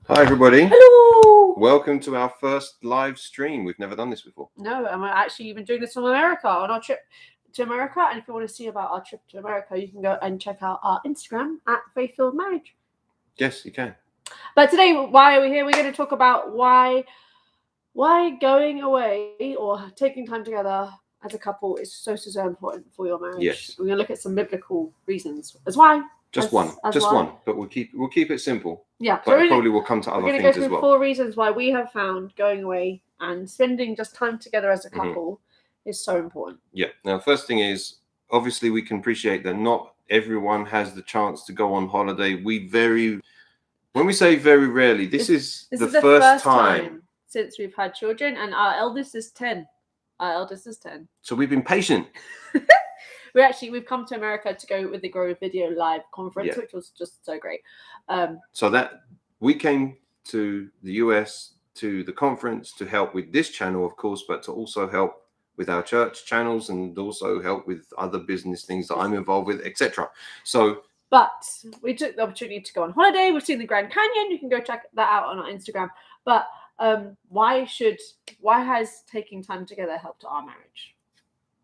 Hi everybody. Hello. Welcome to our first live stream. We've never done this before. No, and we're actually even doing this from America on our trip to America. And if you want to see about our trip to America, you can go and check out our Instagram at Faith-Filled Marriage. Yes, you can. But today, why are we here? We're going to talk about why going away or taking time together as a couple is so important for your marriage. Yes. We're going to look at some biblical reasons as why. Just one, but we'll keep it simple. Yeah, but so probably we'll come to other things as well. We're going to go through 4 reasons why we have found going away and spending just time together as a couple is so important. Yeah. Now, first thing is, obviously, we can appreciate that not everyone has the chance to go on holiday. When we say very rarely, this is the first time since we've had children, and our eldest is 10. So we've been patient. We've come to America to go with the Grow Video Live conference, which was just so great. So that we came to the US to the conference to help with this channel, of course, but to also help with our church channels and also help with other business things that I'm involved with, etc. But we took the opportunity to go on holiday. We've seen the Grand Canyon. You can go check that out on our Instagram. But why has taking time together helped our marriage?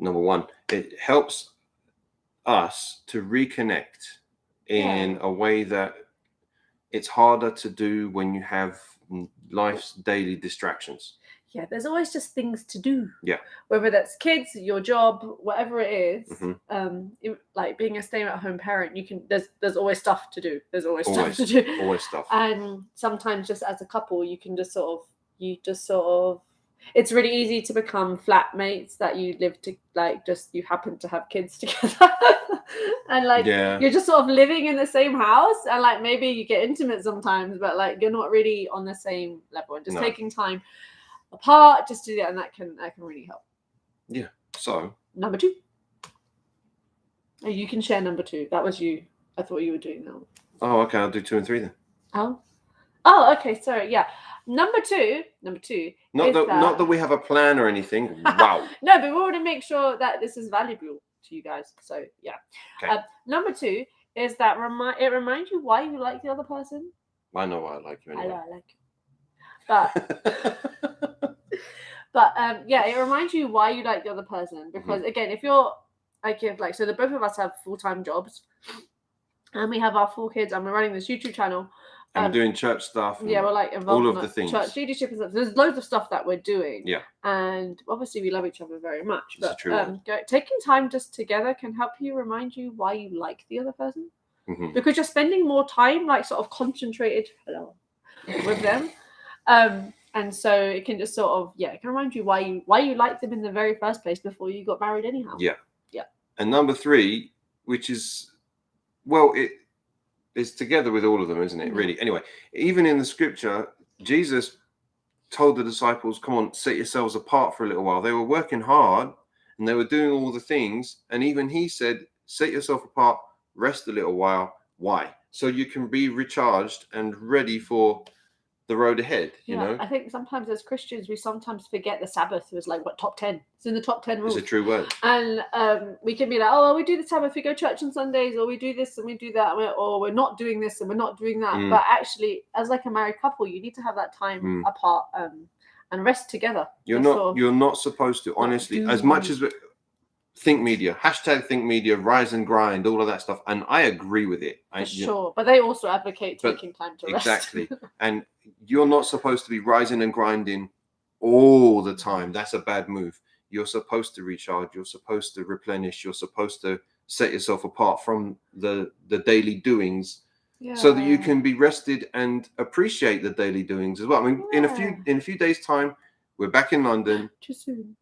Number one, it helps us to reconnect in a way that it's harder to do when you have life's daily distractions. Yeah, there's always just things to do. Yeah. Whether that's kids, your job, whatever it is, like being a stay-at-home parent, there's always stuff to do. Always stuff. And sometimes just as a couple, you can just sort of it's really easy to become flatmates that you live to, like, just you happen to have kids together. And you're just sort of living in the same house, and like maybe you get intimate sometimes, but like you're not really on the same level, and just taking time apart just to do that, and that can really help. Yeah. So number 2. Oh, you can share number 2. That was you. I thought you were doing that. Oh, okay. I'll do 2 and 3 then. Oh, okay. Sorry. Yeah. Number two. Not that we have a plan or anything. Wow. No, but we want to make sure that this is valuable to you guys. So yeah. Okay. Number 2 is that it reminds you why you like the other person. I know why I like you anyway. I know I like you. But it reminds you why you like the other person, because again, if you're so the both of us have full-time jobs, and we have our 4 kids, and we're running this YouTube channel. And we're doing church stuff. Yeah, we're like involved all of the things. Church leadership and stuff. There's loads of stuff that we're doing. Yeah. And obviously we love each other very much. It's but taking time just together can help you remind you why you like the other person. Because you're spending more time like sort of concentrated with them. And so it can just sort of it can remind you why you liked them in the very first place before you got married anyhow. Yeah. Yeah. And number 3, which is it's together with all of them, isn't it? Really. Anyway, even in the scripture, Jesus told the disciples, come on, set yourselves apart for a little while. They were working hard and they were doing all the things. And even he said, set yourself apart, rest a little while. Why? So you can be recharged and ready for the road ahead, you know? I think sometimes as Christians, we sometimes forget the Sabbath was like top 10. It's in the top 10 rules. It's a true word. And we can be like, oh, well, we do the Sabbath, we go to church on Sundays, or we do this and we do that, or we're not doing this and we're not doing that. But actually, as like a married couple, you need to have that time apart and rest together. You're not supposed to, honestly, as much as Think Media, #Think Media, rise and grind, all of that stuff. And I agree with it. Sure. But they also advocate taking time to rest. Exactly. And you're not supposed to be rising and grinding all the time. That's a bad move. You're supposed to recharge. You're supposed to replenish. You're supposed to set yourself apart from the daily doings so that you can be rested and appreciate the daily doings as well. I mean, in a few days' time, we're back in London. Too soon.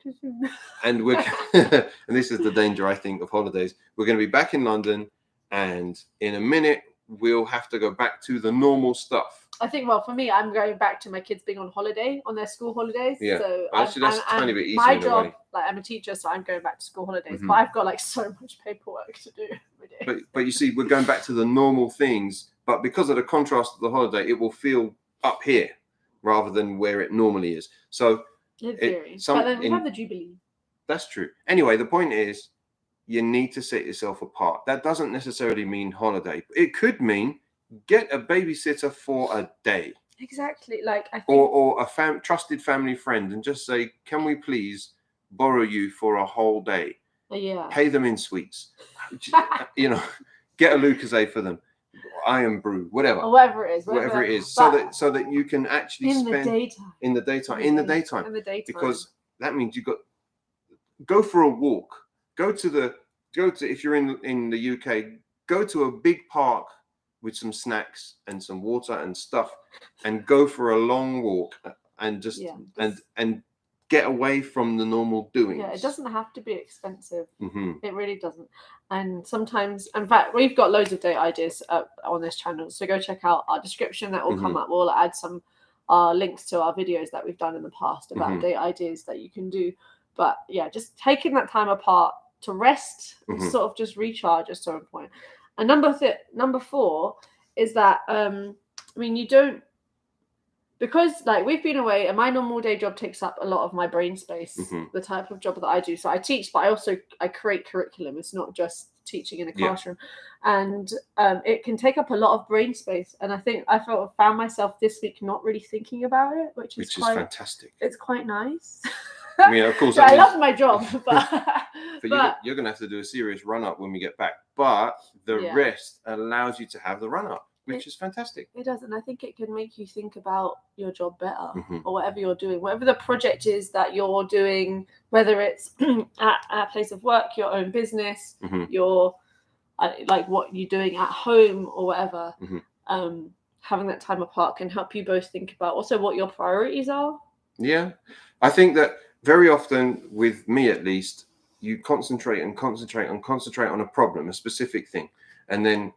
And and this is the danger, I think, of holidays. We're going to be back in London, and in a minute, we'll have to go back to the normal stuff. I think, well, for me, I'm going back to my kids being on holiday, on their school holidays. Yeah. So actually, that's a tiny bit easier. My job, like I'm a teacher, so I'm going back to school holidays. But I've got like so much paperwork to do. But you see, we're going back to the normal things. But because of the contrast of the holiday, it will feel up here rather than where it normally is. So in theory. But then we have the Jubilee. That's true. Anyway, the point is, you need to set yourself apart. That doesn't necessarily mean holiday. It could mean get a babysitter for a day. Exactly. Like I think, or a trusted family friend, and just say, can we please borrow you for a whole day? yeah. Pay them in sweets, you know, get a Lucozade for them, iron brew, whatever. Or whatever it is, Whatever it is, but so that you can actually in the spend daytime. in the daytime, In the daytime. because that means you got go for a walk, go to if you're in the UK, go to a big park with some snacks and some water and stuff, and go for a long walk, and just and get away from the normal doings. Yeah, it doesn't have to be expensive. Mm-hmm. It really doesn't. And sometimes, in fact, we've got loads of date ideas on this channel. So go check out our description. That will come up. We'll add some links to our videos that we've done in the past about date ideas that you can do. But yeah, just taking that time apart to rest and sort of just recharge is so important. And number 4 is that I mean, you don't, because like we've been away and my normal day job takes up a lot of my brain space, the type of job that I do. So I teach, but I create curriculum. It's not just teaching in a classroom. And it can take up a lot of brain space. And I think I found myself this week not really thinking about it, which is fantastic. It's quite nice. I mean, of course, I love my job, but you're going to have to do a serious run up when we get back. But the rest allows you to have the run up, which is fantastic. It does, and I think it can make you think about your job better, or whatever you're doing, whatever the project is that you're doing, whether it's at a place of work, your own business, your like what you're doing at home or whatever. Having that time apart can help you both think about also what your priorities are. Yeah, I think that very often, with me at least, you concentrate on a problem, a specific thing, and then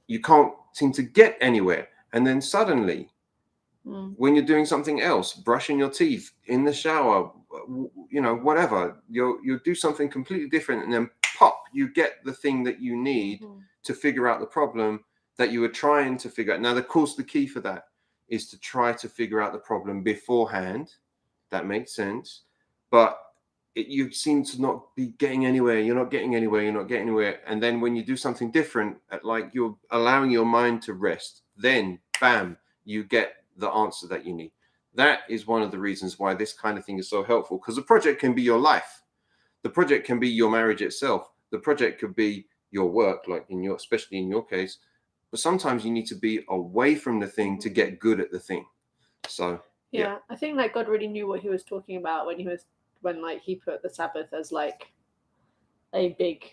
you can't seem to get anywhere. And then suddenly, when you're doing something else, brushing your teeth, in the shower, you know, whatever, you'll do something completely different, and then pop, you get the thing that you need to figure out the problem that you were trying to figure out. Now, of course, the key for that is to try to figure out the problem beforehand. That makes sense. But you seem to not be getting anywhere. You're not getting anywhere. And then when you do something different, like you're allowing your mind to rest, then bam, you get the answer that you need. That is one of the reasons why this kind of thing is so helpful, because the project can be your life. The project can be your marriage itself. The project could be your work, like especially in your case. But sometimes you need to be away from the thing to get good at the thing. So yeah, I think like God really knew what he was talking about when like he put the Sabbath as like a big,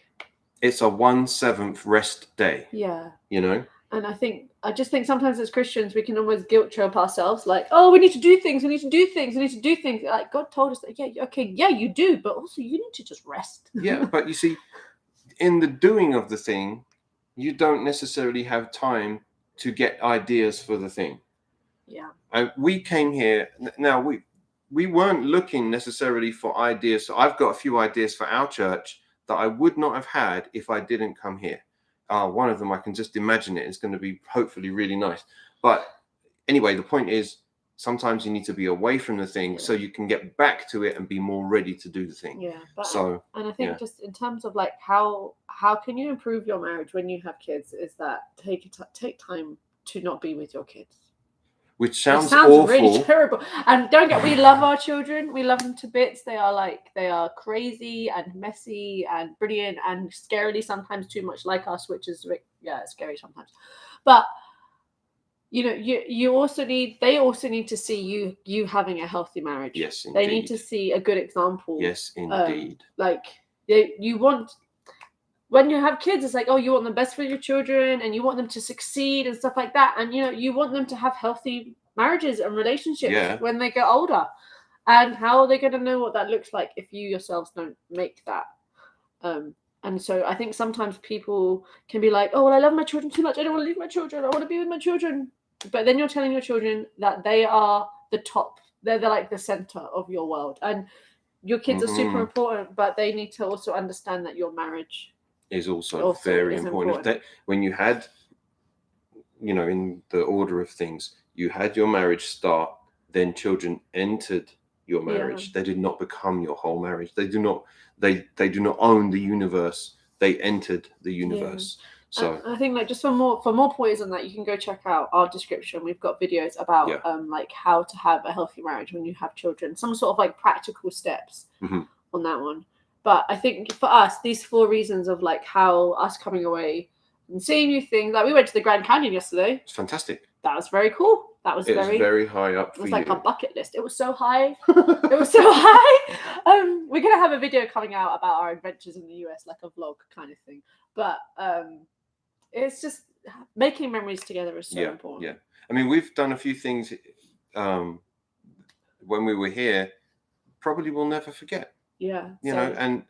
it's a 1/7 rest day. Yeah. You know? And I just think sometimes as Christians we can almost guilt trip ourselves, like, oh, we need to do things. Like God told us that, you do, but also you need to just rest. Yeah, but you see, in the doing of the thing, you don't necessarily have time to get ideas for the thing. Yeah. We came here, now we weren't looking necessarily for ideas. So I've got a few ideas for our church that I would not have had if I didn't come here. One of them, I can just imagine it. It's going to be hopefully really nice. But anyway, the point is, sometimes you need to be away from the thing so you can get back to it and be more ready to do the thing. Yeah. And I think just in terms of like how can you improve your marriage when you have kids, is that take time to not be with your kids. Which sounds awful. Really terrible. And we love our children. We love them to bits. They are crazy and messy and brilliant and scarily sometimes too much like us, which is scary sometimes. But you know, they also need to see you having a healthy marriage. Yes, indeed. They need to see a good example. Yes, indeed. You want. When you have kids, it's like, oh, you want the best for your children and you want them to succeed and stuff like that. And, you know, you want them to have healthy marriages and relationships when they get older. And how are they going to know what that looks like if you yourselves don't make that? And so I think sometimes people can be like, oh, well, I love my children too much. I don't want to leave my children. I want to be with my children. But then you're telling your children that they are the top. They're like the center of your world. And your kids are super important, but they need to also understand that your marriage is also very important. That when you had, you know, in the order of things, you had your marriage start, then children entered your marriage. They did not become your whole marriage. They do not own the universe. They entered the universe. So I think like just for more pointers on that, you can go check out our description. We've got videos about Yeah. like how to have a healthy marriage when you have children, some sort of like practical steps Mhm. on that one. But I think for us, these 4 reasons of like how us coming away and seeing new things, like we went to the Grand Canyon yesterday. it's fantastic. That was very cool. That was It was very high up it for was like you. a bucket list. It was so high. It was so high. We're gonna have a video coming out about our adventures in the US, like a vlog kind of thing. But it's just making memories together is so important. Yeah. I mean, we've done a few things when we were here, probably we'll never forget. Yeah. You know, and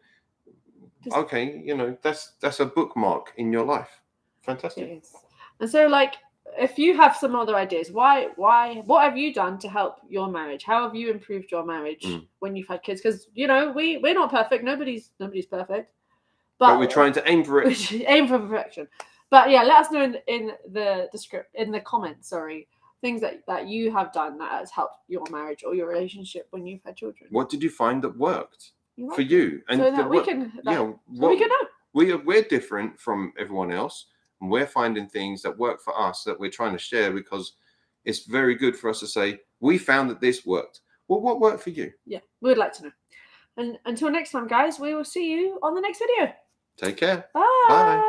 okay, you know, that's a bookmark in your life. Fantastic. It is. And so like if you have some other ideas, why what have you done to help your marriage? How have you improved your marriage when you've had kids? Because you know, we're not perfect. Nobody's perfect. But we're trying to aim for it. Aim for perfection. But yeah, let us know in the comments, things that you have done that has helped your marriage or your relationship when you've had children. What did you find that worked for you? And so that we can know. We're different from everyone else, and we're finding things that work for us that we're trying to share, because it's very good for us to say we found that this worked. Well, what worked for you? Yeah, we would like to know. And until next time, guys, we will see you on the next video. Take care. Bye. Bye.